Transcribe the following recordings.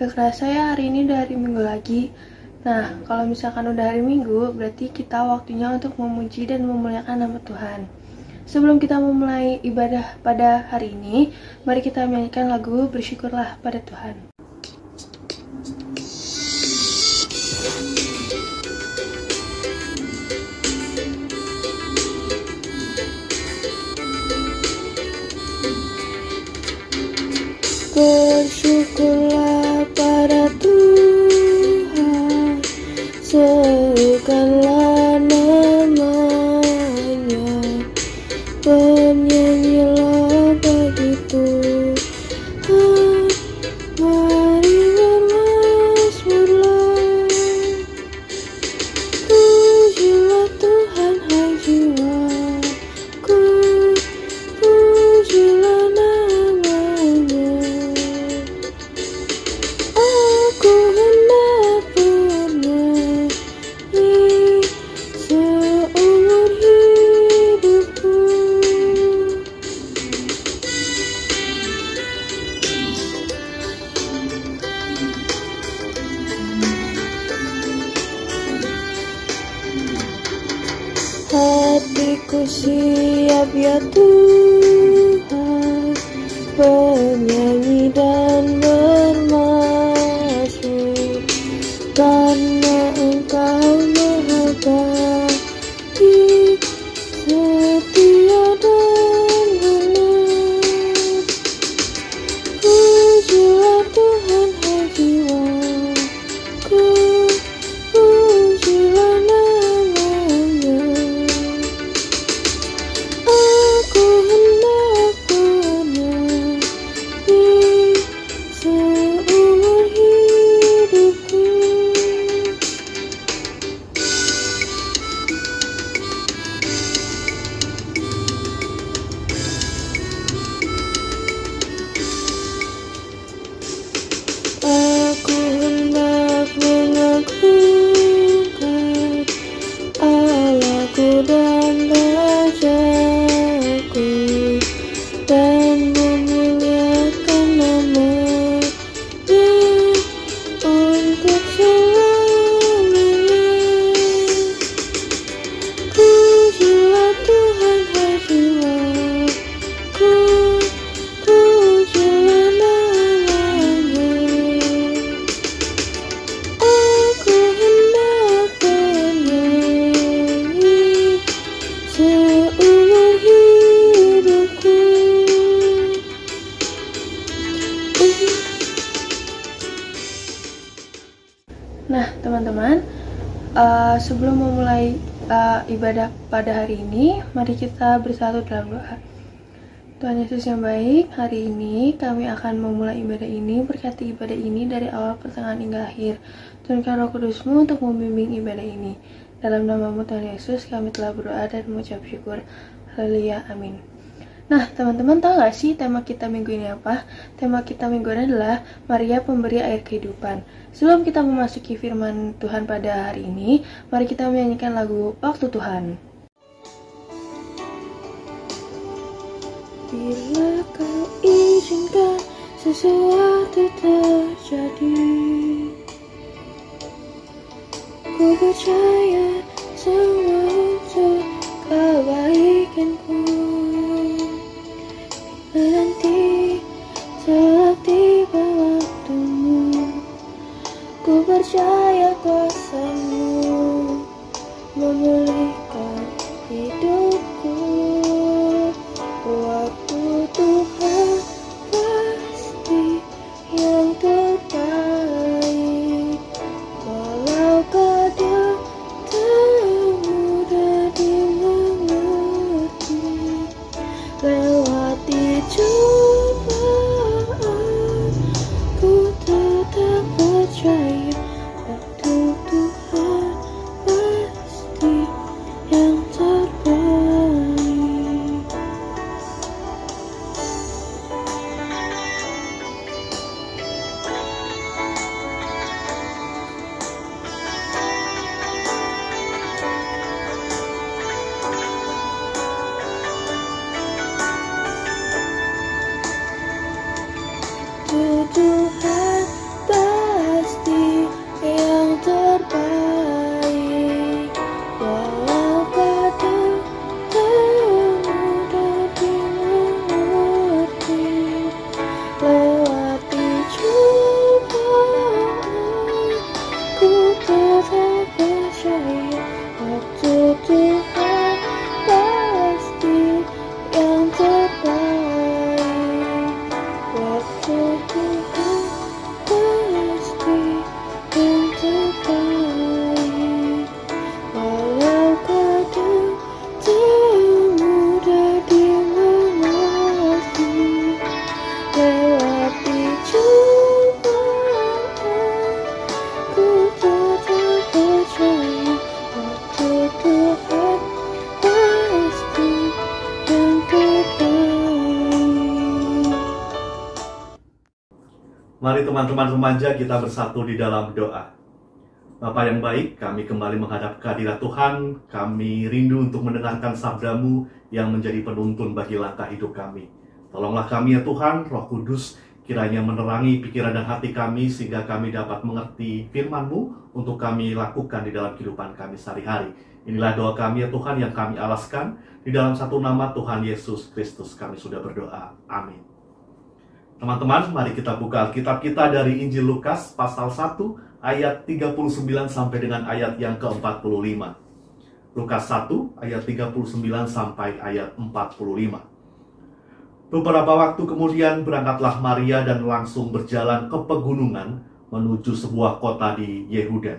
Gak kerasa ya hari ini udah hari Minggu lagi. Nah, kalau misalkan udah hari Minggu, berarti kita waktunya untuk memuji dan memuliakan nama Tuhan. Sebelum kita memulai ibadah pada hari ini, mari kita menyanyikan lagu Bersyukurlah pada Tuhan. Bersyukurlah pada Tuhan, serukanlah namanya, bernyanyilah bagi Tuhan, mari bermazmurlah. Pujilah Tuhan hai jiwaku, pujilah namanya. Aku hendak bernyanyi seumur hidupku. Hatiku siap ya Tuhan, bernyanyi dan bermazmur, karena Engkau Maha baik, setia dan benar. Pujilah Tuhan hai jiwaku, pujilah namanya. Aku hendak bernyanyi seumur hidupku. Aku hendak mengagungkan Allahku dan Rajaku, dan memuliakan nama-Nya untuk selamanya. Pujilah Tuhan hai jiwaku, pujilah namanya. Aku hendak bernyanyi seumur hidupku. Nah, teman-teman, sebelum memulai ibadah pada hari ini, mari kita bersatu dalam doa. Tuhan Yesus yang baik, hari ini kami akan memulai ibadah ini. Berkati ibadah ini dari awal, pertengahan, hingga akhir. Turunkan Roh Kudus-Mu untuk membimbing ibadah ini. Dalam nama-Mu Tuhan Yesus, kami telah berdoa dan mengucap syukur. Haleluya, amin. Nah, teman-teman tahu gak sih tema kita minggu ini apa? Tema kita minggu ini adalah Maria Pemberi Air Kehidupan. Sebelum kita memasuki firman Tuhan pada hari ini, mari kita menyanyikan lagu Waktu Tuhan. Bila Kau izinkan sesuatu terjadi, ku percaya semua untuk kebaikanku. Bila nanti telah tiba waktumu, ku percaya kuasa-Mu memulihkan hidupku. Waktu Tuhan pasti yang terbaik, walau kadang tak mudah dimengerti. Lewati cobaan, ku tetap percaya waktu Tuhan pasti yang terbaik. Mari teman-teman remaja kita bersatu di dalam doa. Bapa yang baik, kami kembali menghadap kehadirat Tuhan. Kami rindu untuk mendengarkan sabda-Mu yang menjadi penuntun bagi langkah hidup kami. Tolonglah kami ya Tuhan, Roh Kudus, kiranya menerangi pikiran dan hati kami sehingga kami dapat mengerti firman-Mu untuk kami lakukan di dalam kehidupan kami sehari-hari. Inilah doa kami ya Tuhan yang kami alaskan. Di dalam satu nama Tuhan Yesus Kristus kami sudah berdoa. Amin. Teman-teman, mari kita buka Alkitab kita dari Injil Lukas pasal 1 ayat 39 sampai dengan ayat yang ke-45. Lukas 1 ayat 39 sampai ayat 45. Beberapa waktu kemudian berangkatlah Maria dan langsung berjalan ke pegunungan menuju sebuah kota di Yehuda.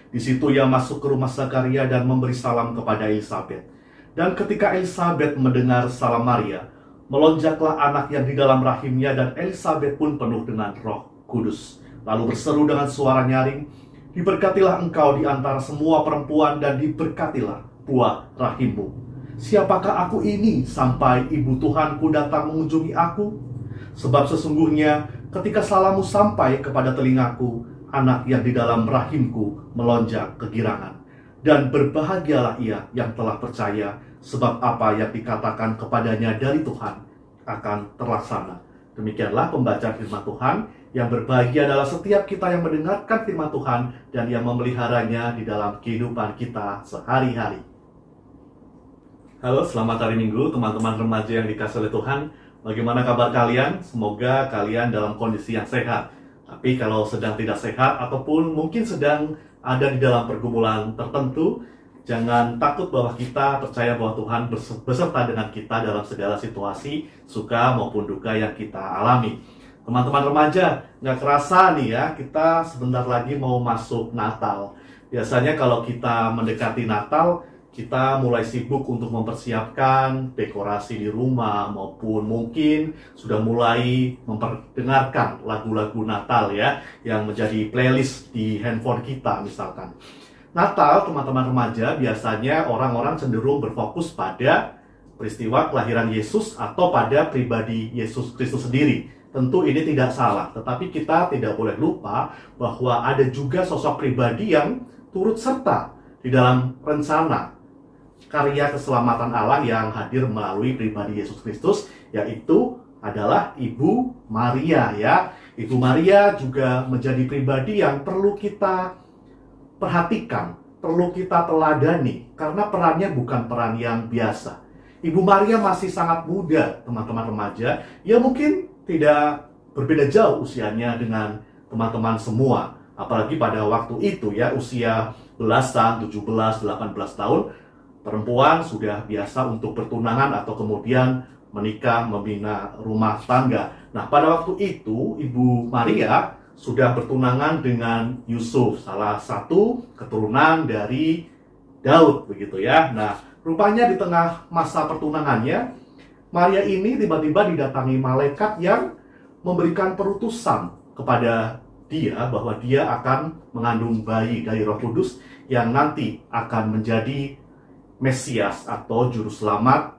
Di situ ia masuk ke rumah Zakaria dan memberi salam kepada Elisabet. Dan ketika Elisabet mendengar salam Maria, melonjaklah anak yang di dalam rahimnya dan Elisabet pun penuh dengan Roh Kudus. Lalu berseru dengan suara nyaring, "Diberkatilah engkau di antara semua perempuan dan diberkatilah buah rahimmu. Siapakah aku ini sampai ibu Tuhanku datang mengunjungi aku? Sebab sesungguhnya ketika salammu sampai kepada telingaku, anak yang di dalam rahimku melonjak kegirangan. Dan berbahagialah ia yang telah percaya, sebab apa yang dikatakan kepadanya dari Tuhan akan terlaksana." Demikianlah pembacaan firman Tuhan. Yang berbahagia adalah setiap kita yang mendengarkan firman Tuhan dan yang memeliharanya di dalam kehidupan kita sehari-hari. Halo, selamat hari Minggu teman-teman remaja yang dikasihi oleh Tuhan. Bagaimana kabar kalian? Semoga kalian dalam kondisi yang sehat. Tapi kalau sedang tidak sehat ataupun mungkin sedang ada di dalam pergumulan tertentu, jangan takut bahwa kita percaya bahwa Tuhan beserta dengan kita dalam segala situasi, suka maupun duka yang kita alami. Teman-teman remaja, nggak kerasa nih ya, kita sebentar lagi mau masuk Natal. Biasanya kalau kita mendekati Natal, kita mulai sibuk untuk mempersiapkan dekorasi di rumah, maupun mungkin sudah mulai memperdengarkan lagu-lagu Natal ya, yang menjadi playlist di handphone kita misalkan. Natal, teman-teman remaja, biasanya orang-orang cenderung berfokus pada peristiwa kelahiran Yesus atau pada pribadi Yesus Kristus sendiri. Tentu ini tidak salah, tetapi kita tidak boleh lupa bahwa ada juga sosok pribadi yang turut serta di dalam rencana karya keselamatan Allah yang hadir melalui pribadi Yesus Kristus, yaitu adalah Ibu Maria ya. Ibu Maria juga menjadi pribadi yang perlu kita perhatikan, perlu kita teladani, karena perannya bukan peran yang biasa. Ibu Maria masih sangat muda, teman-teman remaja. Ya mungkin tidak berbeda jauh usianya dengan teman-teman semua. Apalagi pada waktu itu ya, usia belasan, 17, 18 tahun, perempuan sudah biasa untuk bertunangan atau kemudian menikah, membina rumah tangga. Nah, pada waktu itu, Ibu Maria sudah bertunangan dengan Yusuf, salah satu keturunan dari Daud, begitu ya. Nah, rupanya di tengah masa pertunangannya, Maria ini tiba-tiba didatangi malaikat yang memberikan perutusan kepada dia bahwa dia akan mengandung bayi dari Roh Kudus yang nanti akan menjadi Mesias atau juru selamat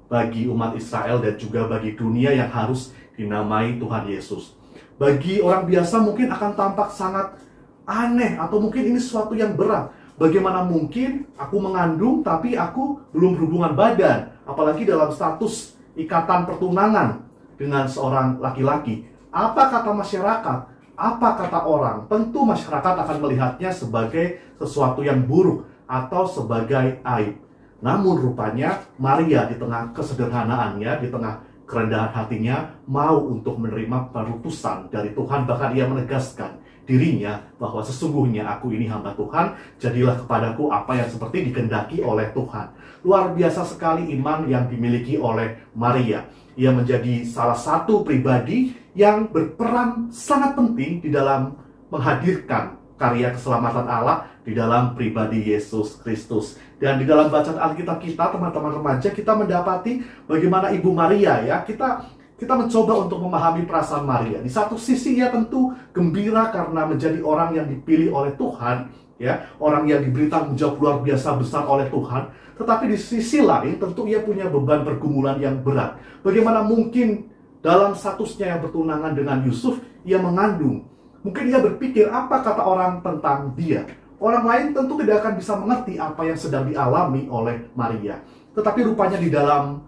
bagi umat Israel dan juga bagi dunia yang harus dinamai Tuhan Yesus. Bagi orang biasa mungkin akan tampak sangat aneh atau mungkin ini sesuatu yang berat. Bagaimana mungkin aku mengandung tapi aku belum berhubungan badan, apalagi dalam status ikatan pertunangan dengan seorang laki-laki. Apa kata masyarakat? Apa kata orang? Tentu masyarakat akan melihatnya sebagai sesuatu yang buruk atau sebagai aib. Namun rupanya Maria di tengah kesederhanaannya, di tengah kerendahan hatinya, mau untuk menerima perutusan dari Tuhan. Bahkan ia menegaskan dirinya bahwa sesungguhnya aku ini hamba Tuhan, jadilah kepadaku apa yang seperti dikehendaki oleh Tuhan. Luar biasa sekali iman yang dimiliki oleh Maria. Ia menjadi salah satu pribadi yang berperan sangat penting di dalam menghadirkan karya keselamatan Allah di dalam pribadi Yesus Kristus. Dan di dalam bacaan Alkitab kita, teman-teman remaja, kita mendapati bagaimana Ibu Maria ya, kita mencoba untuk memahami perasaan Maria. Di satu sisi ia tentu gembira karena menjadi orang yang dipilih oleh Tuhan, ya, orang yang diberi tanggung jawab luar biasa besar oleh Tuhan. Tetapi di sisi lain tentu ia punya beban pergumulan yang berat. Bagaimana mungkin dalam statusnya yang bertunangan dengan Yusuf, ia mengandung. Mungkin ia berpikir, apa kata orang tentang dia? Orang lain tentu tidak akan bisa mengerti apa yang sedang dialami oleh Maria. Tetapi rupanya di dalam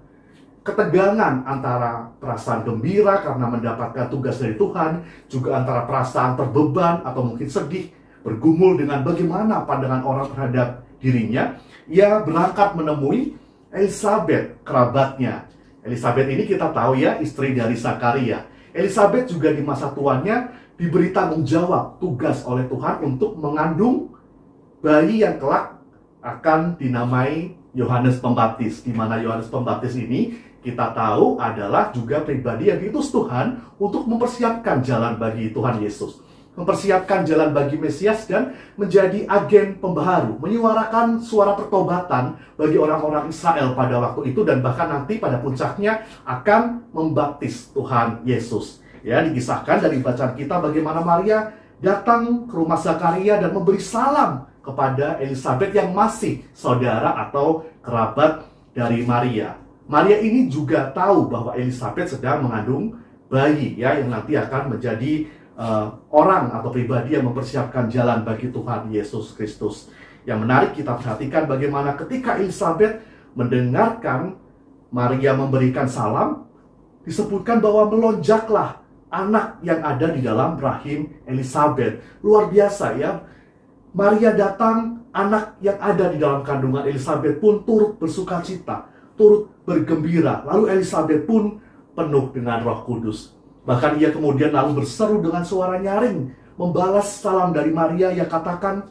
ketegangan antara perasaan gembira karena mendapatkan tugas dari Tuhan, juga antara perasaan terbeban atau mungkin sedih, bergumul dengan bagaimana pandangan orang terhadap dirinya, ia berangkat menemui Elisabet, kerabatnya. Elisabet ini kita tahu ya, istri dari Zakaria. Elisabet juga di masa tuanya diberi tanggung jawab, tugas oleh Tuhan untuk mengandung bayi yang kelak akan dinamai Yohanes Pembaptis. Di mana Yohanes Pembaptis ini kita tahu adalah juga pribadi yang diutus Tuhan untuk mempersiapkan jalan bagi Tuhan Yesus, mempersiapkan jalan bagi Mesias, dan menjadi agen pembaharu, menyuarakan suara pertobatan bagi orang-orang Israel pada waktu itu, dan bahkan nanti pada puncaknya akan membaptis Tuhan Yesus. Ya, dikisahkan dari bacaan kita bagaimana Maria datang ke rumah Zakaria dan memberi salam kepada Elisabet yang masih saudara atau kerabat dari Maria. Maria ini juga tahu bahwa Elisabet sedang mengandung bayi ya, yang nanti akan menjadi orang atau pribadi yang mempersiapkan jalan bagi Tuhan Yesus Kristus. Yang menarik kita perhatikan bagaimana ketika Elisabet mendengarkan Maria memberikan salam, disebutkan bahwa melonjaklah anak yang ada di dalam rahim Elisabet. Luar biasa ya. Maria datang, anak yang ada di dalam kandungan Elisabet pun turut bersukacita, turut bergembira. Lalu Elisabet pun penuh dengan Roh Kudus. Bahkan ia kemudian lalu berseru dengan suara nyaring, membalas salam dari Maria yang katakan,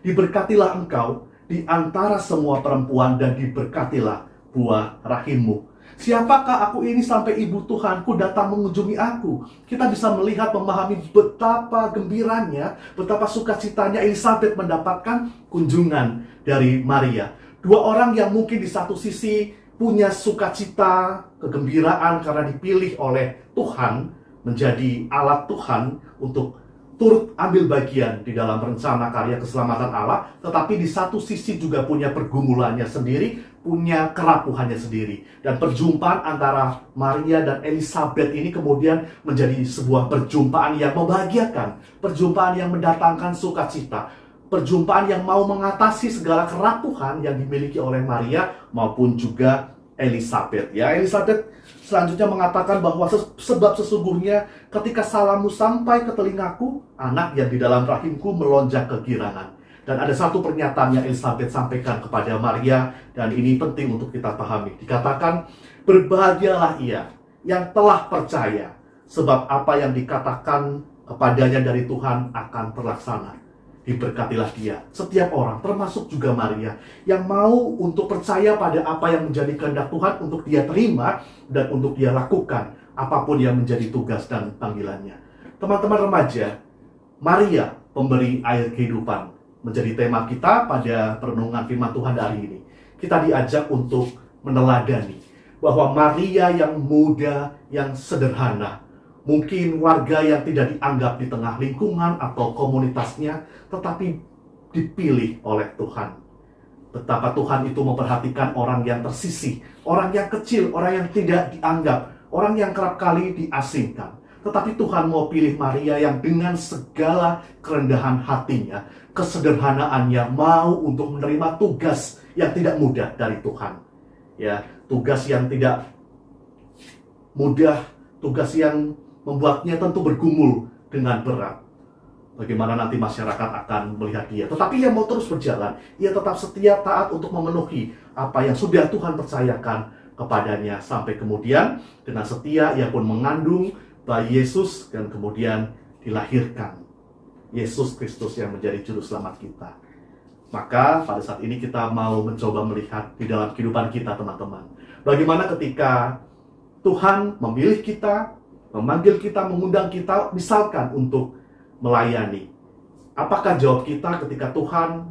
"Diberkatilah engkau di antara semua perempuan dan diberkatilah buah rahimmu. Siapakah aku ini sampai ibu Tuhanku datang mengunjungi aku?" Kita bisa melihat, memahami betapa gembiranya, betapa sukacitanya Elisabet mendapatkan kunjungan dari Maria. Dua orang yang mungkin di satu sisi punya sukacita, kegembiraan karena dipilih oleh Tuhan, menjadi alat Tuhan untuk turut ambil bagian di dalam rencana karya keselamatan Allah, tetapi di satu sisi juga punya pergumulannya sendiri, punya kerapuhannya sendiri. Dan perjumpaan antara Maria dan Elisabet ini kemudian menjadi sebuah perjumpaan yang membahagiakan, perjumpaan yang mendatangkan sukacita, perjumpaan yang mau mengatasi segala kerapuhan yang dimiliki oleh Maria maupun juga Elisabet. Ya, Elisabet selanjutnya mengatakan bahwa sebab sesungguhnya ketika salammu sampai ke telingaku, anak yang di dalam rahimku melonjak kegirangan. Dan ada satu pernyataan yang Elisabet sampaikan kepada Maria, dan ini penting untuk kita pahami. Dikatakan, berbahagialah ia yang telah percaya, sebab apa yang dikatakan kepadanya dari Tuhan akan terlaksana. Diberkatilah dia, setiap orang, termasuk juga Maria, yang mau untuk percaya pada apa yang menjadi kehendak Tuhan untuk dia terima dan untuk dia lakukan, apapun yang menjadi tugas dan panggilannya. Teman-teman remaja, Maria, pemberi air kehidupan, menjadi tema kita pada perenungan firman Tuhan hari ini. Kita diajak untuk meneladani bahwa Maria yang muda, yang sederhana, mungkin warga yang tidak dianggap di tengah lingkungan atau komunitasnya, tetapi dipilih oleh Tuhan. Betapa Tuhan itu memperhatikan orang yang tersisih, orang yang kecil, orang yang tidak dianggap, orang yang kerap kali diasingkan. Tetapi Tuhan mau pilih Maria yang dengan segala kerendahan hatinya, kesederhanaannya, mau untuk menerima tugas yang tidak mudah dari Tuhan. Ya, tugas yang tidak mudah, tugas yang membuatnya tentu bergumul dengan berat. Bagaimana nanti masyarakat akan melihat dia. Tetapi ia mau terus berjalan. Ia tetap setia, taat untuk memenuhi apa yang sudah Tuhan percayakan kepadanya. Sampai kemudian dengan setia ia pun mengandung bayi Yesus dan kemudian dilahirkan. Yesus Kristus yang menjadi juru selamat kita. Maka pada saat ini kita mau mencoba melihat di dalam kehidupan kita, teman-teman. Bagaimana ketika Tuhan memilih kita, memanggil kita, mengundang kita, misalkan untuk melayani. Apakah jawab kita ketika Tuhan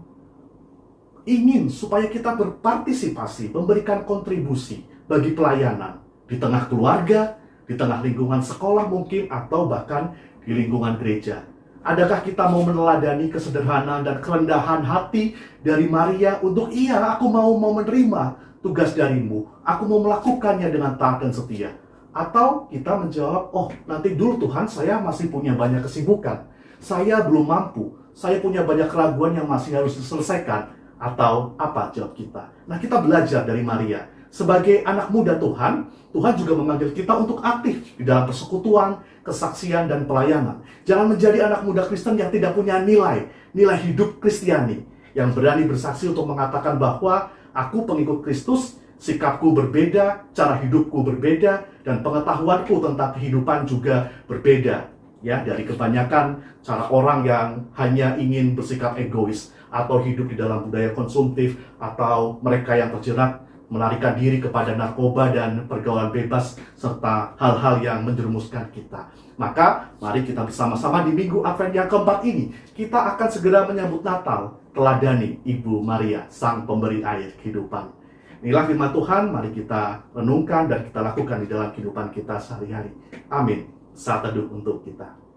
ingin supaya kita berpartisipasi, memberikan kontribusi bagi pelayanan di tengah keluarga, di tengah lingkungan sekolah mungkin, atau bahkan di lingkungan gereja? Adakah kita mau meneladani kesederhanaan dan kerendahan hati dari Maria untuk, iya, aku mau menerima tugas darimu, aku mau melakukannya dengan taat dan setia. Atau kita menjawab, oh nanti dulu Tuhan, saya masih punya banyak kesibukan, saya belum mampu, saya punya banyak keraguan yang masih harus diselesaikan. Atau apa jawab kita? Nah, kita belajar dari Maria. Sebagai anak muda Tuhan, Tuhan juga memanggil kita untuk aktif di dalam persekutuan, kesaksian, dan pelayanan. Jangan menjadi anak muda Kristen yang tidak punya nilai hidup Kristiani, yang berani bersaksi untuk mengatakan bahwa aku pengikut Kristus, sikapku berbeda, cara hidupku berbeda, dan pengetahuanku tentang kehidupan juga berbeda. Ya, dari kebanyakan cara orang yang hanya ingin bersikap egois, atau hidup di dalam budaya konsumtif, atau mereka yang terjerat melarikan diri kepada narkoba dan pergaulan bebas, serta hal-hal yang menjerumuskan kita. Maka, mari kita bersama-sama di Minggu Advent yang keempat ini, kita akan segera menyambut Natal, teladani Ibu Maria, Sang Pemberi Air Kehidupan. Inilah firman Tuhan, mari kita renungkan dan kita lakukan di dalam kehidupan kita sehari-hari. Amin. Saat teduh untuk kita.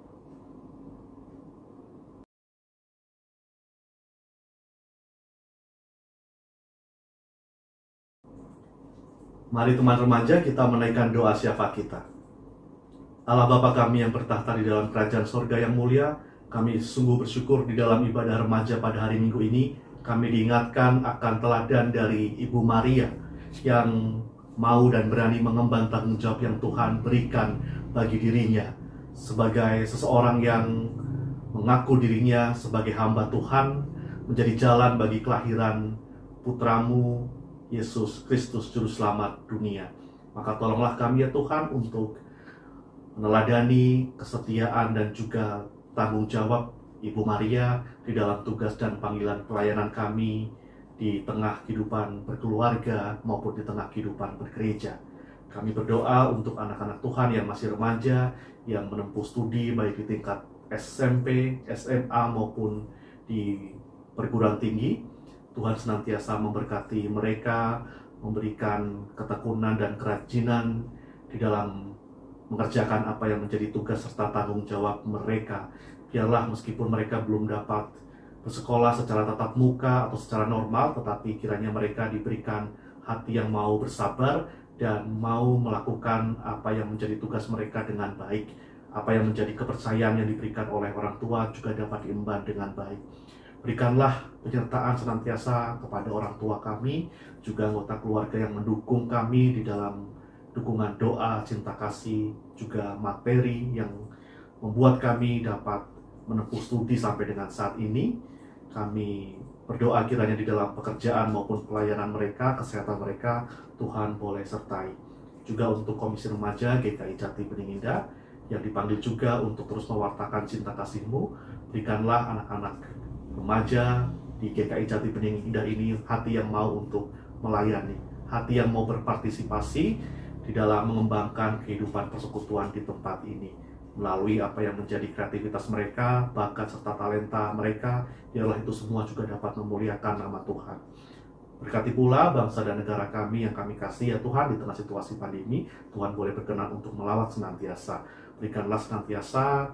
Mari teman remaja kita menaikkan doa syafaat kita. Allah Bapa kami yang bertahta di dalam kerajaan sorga yang mulia, kami sungguh bersyukur di dalam ibadah remaja pada hari Minggu ini, kami diingatkan akan teladan dari Ibu Maria yang mau dan berani mengemban tanggung jawab yang Tuhan berikan bagi dirinya. Sebagai seseorang yang mengaku dirinya sebagai hamba Tuhan, menjadi jalan bagi kelahiran putramu, Yesus Kristus Juru Selamat dunia. Maka tolonglah kami ya Tuhan untuk meneladani kesetiaan dan juga tanggung jawab Ibu Maria di dalam tugas dan panggilan pelayanan kami di tengah kehidupan berkeluarga maupun di tengah kehidupan bergereja. Kami berdoa untuk anak-anak Tuhan yang masih remaja, yang menempuh studi baik di tingkat SMP, SMA maupun di perguruan tinggi. Tuhan senantiasa memberkati mereka, memberikan ketekunan dan kerajinan di dalam mengerjakan apa yang menjadi tugas serta tanggung jawab mereka. Biarlah meskipun mereka belum dapat bersekolah secara tatap muka atau secara normal, tetapi kiranya mereka diberikan hati yang mau bersabar dan mau melakukan apa yang menjadi tugas mereka dengan baik. Apa yang menjadi kepercayaan yang diberikan oleh orang tua juga dapat diemban dengan baik. Berikanlah penyertaan senantiasa kepada orang tua kami, juga anggota keluarga yang mendukung kami di dalam dukungan doa, cinta kasih, juga materi yang membuat kami dapat menempuh studi sampai dengan saat ini. Kami berdoa kiranya di dalam pekerjaan maupun pelayanan mereka, kesehatan mereka, Tuhan boleh sertai. Juga untuk Komisi Remaja GKI Jati Bening Indah, yang dipanggil juga untuk terus mewartakan cinta kasih-Mu, berikanlah anak-anak remaja di GKI Jati Bening Indah ini hati yang mau untuk melayani, hati yang mau berpartisipasi di dalam mengembangkan kehidupan persekutuan di tempat ini melalui apa yang menjadi kreativitas mereka, bakat serta talenta mereka. Biarlah itu semua juga dapat memuliakan nama Tuhan. Berkati pula bangsa dan negara kami yang kami kasih ya Tuhan, di tengah situasi pandemi. Tuhan boleh berkenan untuk melawat senantiasa. Berikanlah senantiasa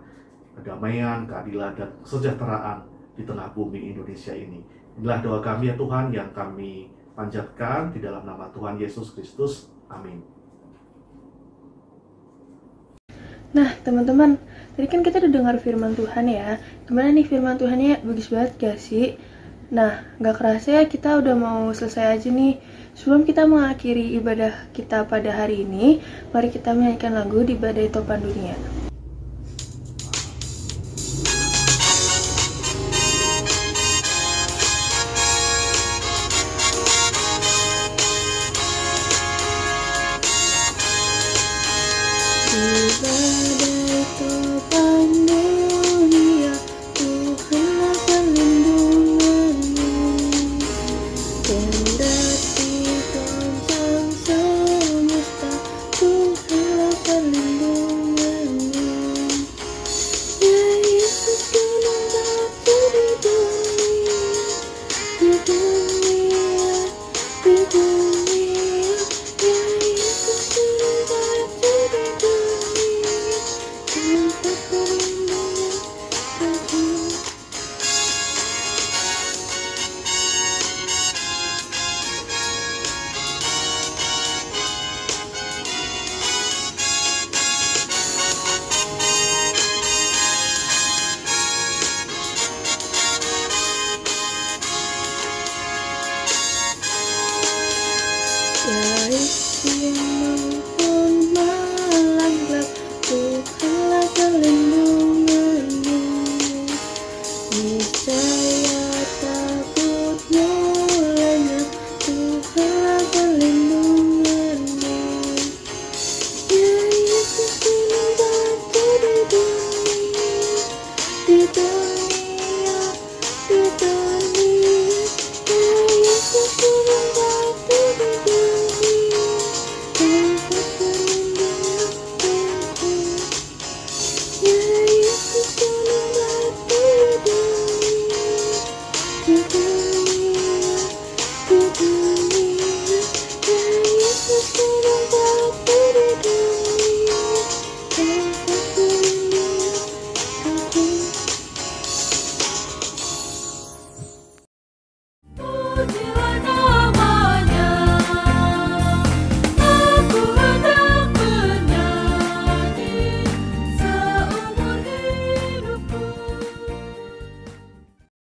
kedamaian, keadilan, dan kesejahteraan di tengah bumi Indonesia ini. Inilah doa kami ya Tuhan yang kami panjatkan di dalam nama Tuhan Yesus Kristus. Amin. Nah teman-teman, tadi kan kita udah dengar firman Tuhan ya. Gimana nih firman Tuhannya, bagus banget gak sih? Nah, gak kerasa ya kita udah mau selesai aja nih. Sebelum kita mengakhiri ibadah kita pada hari ini, mari kita menyanyikan lagu di Badai Topan Dunia.